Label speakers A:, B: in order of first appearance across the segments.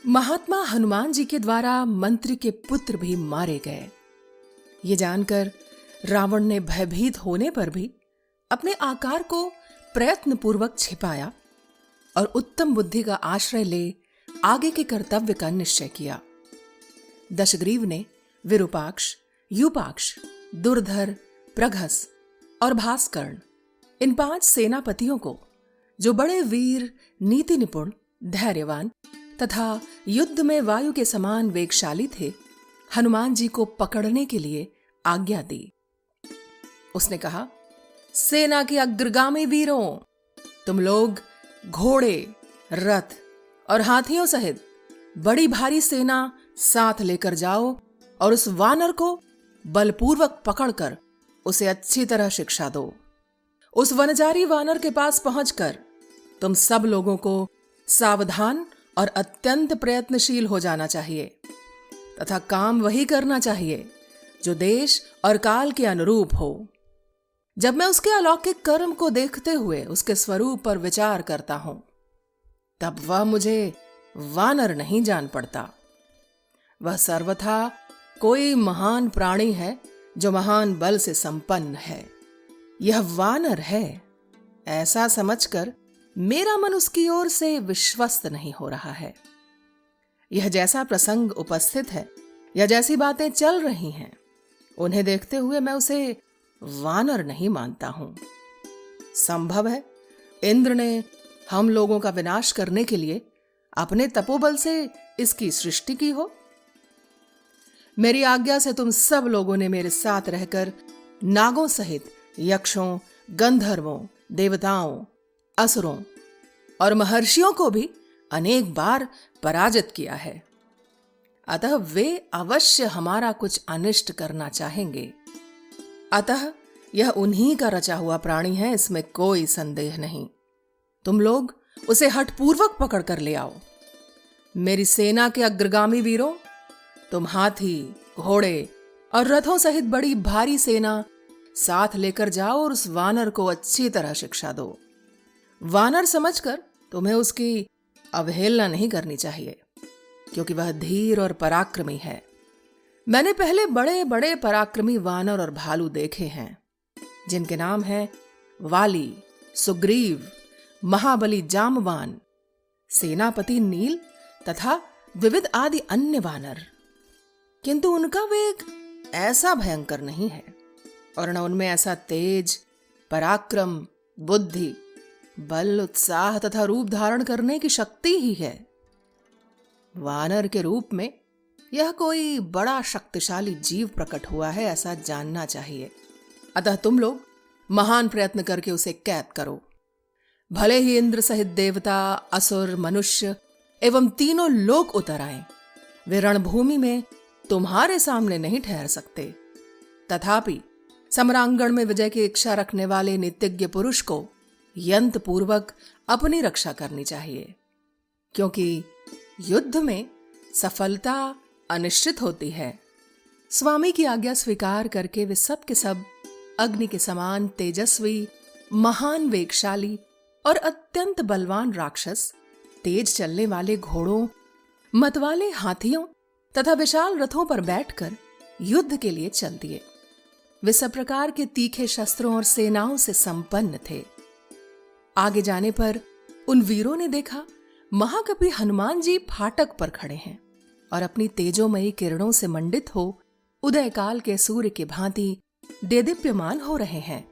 A: महात्मा हनुमान जी के द्वारा मंत्री के पुत्र भी मारे गए। ये जानकर रावण ने भयभीत होने पर भी अपने आकार को प्रयत्नपूर्वक छिपाया और उत्तम बुद्धि का आश्रय ले आगे के कर्तव्य का निश्चय किया। दशग्रीव ने विरूपाक्ष, यूपाक्ष, दुर्धर, प्रघस और भास्कर्ण इन 5 सेनापतियों को, जो बड़े वीर, नीति निपुण, धैर्यवान तथा युद्ध में वायु के समान वेगशाली थे, हनुमान जी को पकड़ने के लिए आज्ञा दी। उसने कहा, सेना के अग्रगामी वीरों, तुम लोग घोड़े, रथ और हाथियों सहित बड़ी भारी सेना साथ लेकर जाओ और उस वानर को बलपूर्वक पकड़कर उसे अच्छी तरह शिक्षा दो। उस वनचारी वानर के पास पहुंचकर तुम सब लोगों को सावधान और अत्यंत प्रयत्नशील हो जाना चाहिए तथा काम वही करना चाहिए जो देश और काल के अनुरूप हो। जब मैं उसके अलौकिक कर्म को देखते हुए उसके स्वरूप पर विचार करता हूं, तब वह मुझे वानर नहीं जान पड़ता। वह सर्वथा कोई महान प्राणी है जो महान बल से संपन्न है। यह वानर है, ऐसा समझकर मेरा मन उसकी ओर से विश्वस्त नहीं हो रहा है। यह जैसा प्रसंग उपस्थित है या जैसी बातें चल रही हैं, उन्हें देखते हुए मैं उसे वानर नहीं मानता हूं। संभव है इंद्र ने हम लोगों का विनाश करने के लिए अपने तपोबल से इसकी सृष्टि की हो। मेरी आज्ञा से तुम सब लोगों ने मेरे साथ रहकर नागों सहित यक्षों, गंधर्वों, देवताओं, असुरों और महर्षियों को भी अनेक बार पराजित किया है। अतः वे अवश्य हमारा कुछ अनिष्ट करना चाहेंगे। अतः यह उन्हीं का रचा हुआ प्राणी है, इसमें कोई संदेह नहीं। तुम लोग उसे हठपूर्वक पकड़ कर ले आओ। मेरी सेना के अग्रगामी वीरों, तुम हाथी, घोड़े और रथों सहित बड़ी भारी सेना साथ लेकर जाओ और उस वानर को अच्छी तरह शिक्षा दो। वानर समझकर तुम्हें उसकी अवहेलना नहीं करनी चाहिए, क्योंकि वह धीर और पराक्रमी है। मैंने पहले बड़े बड़े पराक्रमी वानर और भालू देखे हैं, जिनके नाम हैं वाली, सुग्रीव, महाबली जामवान, सेनापति नील तथा विविध आदि अन्य वानर, किंतु उनका वेग ऐसा भयंकर नहीं है और न उनमें ऐसा तेज, पराक्रम, बुद्धि, बल, उत्साह तथा रूप धारण करने की शक्ति ही है। वानर के रूप में यह कोई बड़ा शक्तिशाली जीव प्रकट हुआ है, ऐसा जानना चाहिए। अतः तुम लोग महान प्रयत्न करके उसे कैद करो। भले ही इंद्र सहित देवता, असुर, मनुष्य एवं तीनों लोक उतर आए, वे रणभूमि में तुम्हारे सामने नहीं ठहर सकते। तथापि सम्रांगण में विजय की इच्छा रखने वाले नित्यज्ञ पुरुष को यंत्र पूर्वक अपनी रक्षा करनी चाहिए, क्योंकि युद्ध में सफलता अनिश्चित होती है। स्वामी की आज्ञा स्वीकार करके वे सब के सब अग्नि के समान तेजस्वी, महान वेगशाली और अत्यंत बलवान राक्षस, तेज चलने वाले घोड़ों, मतवाले हाथियों तथा विशाल रथों पर बैठकर युद्ध के लिए चल दिए। वे सब प्रकार के तीखे शस्त्रों और सेनाओं से संपन्न थे। आगे जाने पर उन वीरों ने देखा महाकपि हनुमान जी फाटक पर खड़े हैं और अपनी तेजोमयी किरणों से मंडित हो उदय काल के सूर्य की भांति देदीप्यमान हो रहे हैं।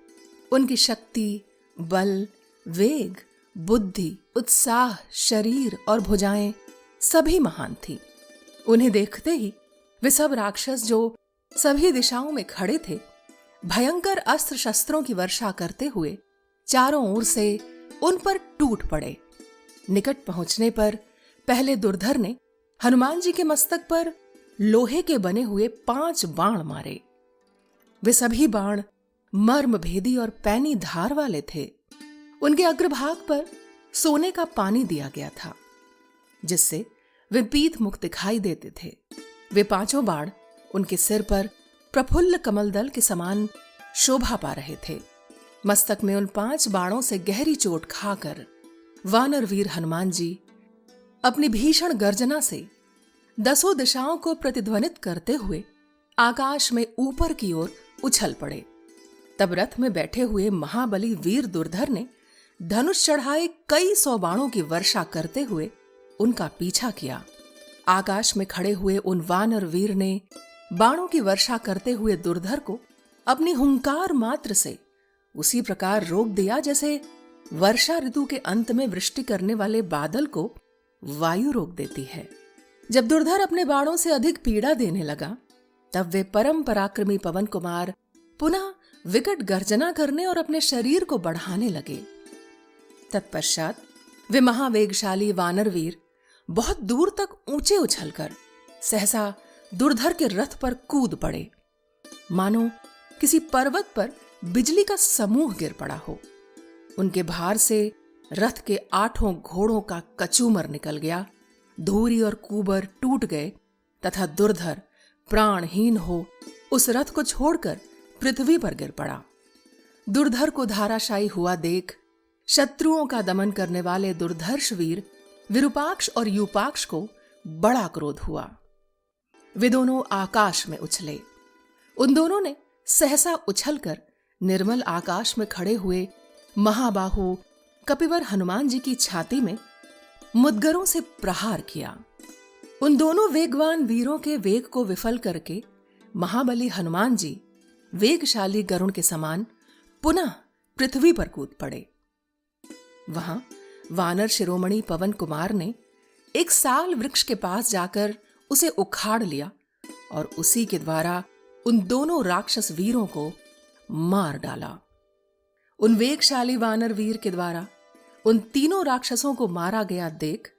A: उनकी शक्ति, बल, वेग, बुद्धि, उत्साह, शरीर और भुजाएं सभी महान थी। उन्हें देखते ही वे सब राक्षस जो सभी दिशाओं में खड़े थे, भयंकर अस्त्र शस्त्रों की वर्षा करते हुए चारों ओर से उन पर टूट पड़े। निकट पहुंचने पर पहले दुर्धर ने हनुमान जी के मस्तक पर लोहे के बने हुए 5 बाण मारे। वे सभी बाण मर्म भेदी और पैनी धार वाले थे। उनके अग्रभाग पर सोने का पानी दिया गया था, जिससे वे पीत मुक्त दिखाई देते थे। वे 5 बाण उनके सिर पर प्रफुल्ल कमलदल के समान शोभा पा रहे थे। मस्तक में उन 5 बाणों से गहरी चोट खाकर वानर वीर हनुमान जी अपनी भीषण गर्जना से दसों दिशाओं को प्रतिध्वनित करते हुए आकाश में ऊपर की ओर उछल पड़े। तब रथ में बैठे हुए महाबली वीर दुर्धर ने धनुष चढ़ाए कई 100 बाणों की वर्षा करते हुए उनका पीछा किया। आकाश में खड़े हुए उन वानर वीर ने बाणों की वर्षा करते हुए दुर्धर को अपनी हुंकार मात्र से उसी प्रकार रोक दिया जैसे वर्षा ऋतु के अंत में वृष्टि करने वाले बादल को वायु रोक देती है। जब दुर्धर अपने बाणों से अधिक पीड़ा देने लगा, तब वे परम पराक्रमी पवन कुमार पुनः विकट गर्जना करने और अपने शरीर को बढ़ाने लगे। तत्पश्चात वे महावेगशाली वानरवीर बहुत दूर तक ऊंचे उछलकर सहसा दुर्धर के रथ पर कूद पड़े, मानो किसी पर्वत पर बिजली का समूह गिर पड़ा हो। उनके भार से रथ के 8 घोड़ों का कचूमर निकल गया, धूरी और कुबर टूट गए तथा दुर्धर प्राणहीन हो उस रथ को छोड़कर पृथ्वी पर गिर पड़ा। दुर्धर को धाराशायी हुआ देख शत्रुओं का दमन करने वाले दुर्धर्ष वीर विरूपाक्ष और यूपाक्ष को बड़ा क्रोध हुआ। वे दोनों आकाश में उछले। उन दोनों ने सहसा उछलकर निर्मल आकाश में खड़े हुए महाबाहु कपिवर हनुमान जी की छाती में मुद्गरों से प्रहार किया। उन दोनों वेगवान वीरों के वेग को विफल करके महाबली हनुमान जी वेगशाली गरुण के समान पुनः पृथ्वी पर कूद पड़े। वहां वानर शिरोमणि पवन कुमार ने एक साल वृक्ष के पास जाकर उसे उखाड़ लिया और उसी के द्वारा उन दोनों राक्षस वीरों को मार डाला। उन वेगशाली वानर वीर के द्वारा उन तीनों राक्षसों को मारा गया देख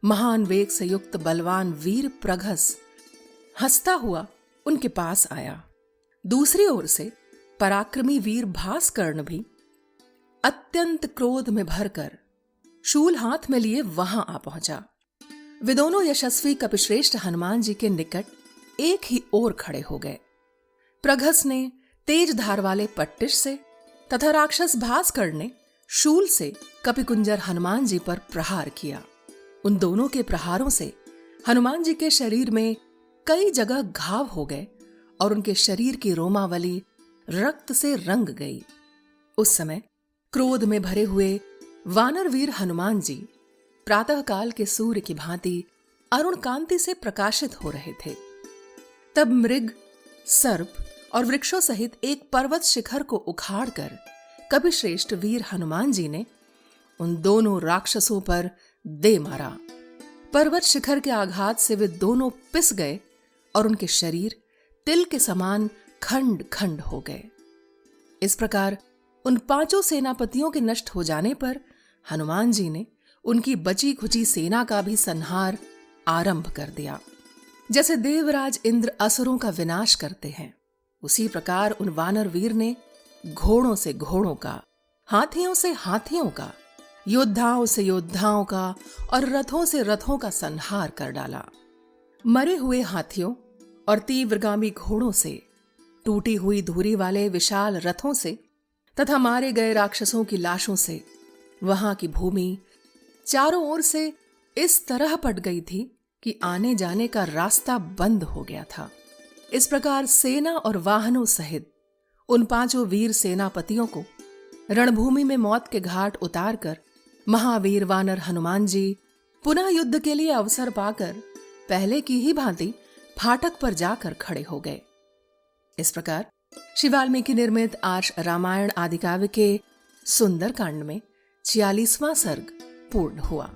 A: महान वेग से युक्त बलवान वीर प्रघस हंसता हुआ उनके पास आया। दूसरी ओर से पराक्रमी वीर भास्कर्ण भी अत्यंत क्रोध में भरकर शूल हाथ में लिए वहां आ पहुंचा। वे दोनों यशस्वी कपिश्रेष्ठ हनुमान जी के निकट एक ही ओर खड़े हो गए। प्रघस ने तेज धार वाले पट्टिश से तथा राक्षस भास्कर्ण ने शूल से कपिकुंजर हनुमान जी पर प्रहार किया। उन दोनों के प्रहारों से हनुमान जी के शरीर में कई जगह घाव हो गए और उनके शरीर की रोमावली रक्त से रंग गई। उस समय क्रोध में भरे हुए वानर वीर हनुमान जी प्रातःकाल के सूर्य की भांति अरुण कांति से प्रकाशित हो रहे थे। तब मृग, सर्प और वृक्षों सहित एक पर्वत शिखर को उखाड़कर कपिश्रेष्ठ वीर हनुमान जी ने उन दोनों राक्षसों पर दे मारा। पर्वत शिखर के आघात से वे दोनों पिस गए और उनके शरीर तिल के समान खंड खंड हो गए। इस प्रकार उन 5 सेनापतियों के नष्ट हो जाने पर हनुमान जी ने उनकी बची खुची सेना का भी संहार आरंभ कर दिया। जैसे देवराज इंद्र असुरों का विनाश करते हैं, उसी प्रकार उन वानर वीर ने घोड़ों से घोड़ों का, हाथियों से हाथियों का, योद्धाओं से योद्धाओं का और रथों से रथों का संहार कर डाला। मरे हुए हाथियों और तीव्रगामी घोड़ों से, टूटी हुई धुरी वाले विशाल रथों से तथा मारे गए राक्षसों की लाशों से वहां की भूमि चारों ओर से इस तरह पट गई थी कि आने जाने का रास्ता बंद हो गया था। इस प्रकार सेना और वाहनों सहित उन 5 वीर सेनापतियों को रणभूमि में मौत के घाट उतारकर महावीर वानर हनुमान जी पुनः युद्ध के लिए अवसर पाकर पहले की ही भांति फाटक पर जाकर खड़े हो गए। इस प्रकार श्री वाल्मीकि निर्मित आज रामायण आदिकाव्य के सुंदर कांड में 46वां सर्ग पूर्ण हुआ।